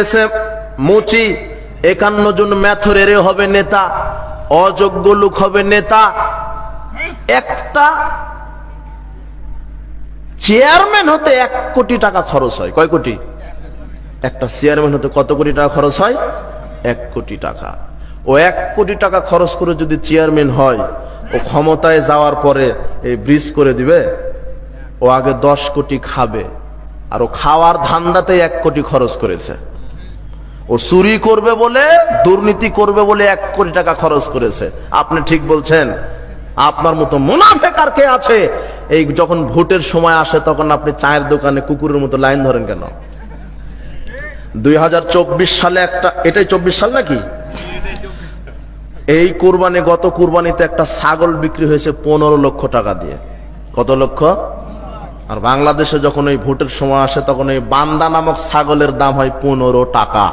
এসে মুচি 51 জন ম্যাথরের হবে নেতা, অযোগ্য লোক হবে নেতা। একটা চেয়ারম্যান হতে 1 কোটি টাকা খরচ হয়। কয় কোটি? একটা চেয়ারম্যান হতে কত কোটি টাকা খরচ হয়? 1 কোটি টাকা। ও 1 কোটি টাকা খরচ করে যদি চেয়ারম্যান হয়, ও ক্ষমতায় যাওয়ার পরে এই ব্রিজ করে দিবে? ও আগে 10 কোটি খাবে, আর ও খাওয়ার ধান্দাতে 1 কোটি খরচ করেছে। ও চুরি করবে বলে, দুর্নীতি করবে বলে 1 কোটি টাকা খরচ করেছে। আপনি ঠিক বলছেন। আপনার মতো মুনাফেক আর কে আছে? এই যখন ভোটের সময় আসে তখন আপনি চায়ের দোকানে কুকুরের মতো লাইন ধরেন কেন? 2024 সালে একটা, এটাই 24 সাল নাকি? এই কুরবানি, গত কুরবানিতে একটা ছাগল বিক্রি হয়েছে 15 লক্ষ টাকা দিয়ে। কত লক্ষ? আর বাংলাদেশে যখন এই ভোটের সময় আসে তখন এই বান্দা নামক ছাগলের দাম হয় 15 টাকা।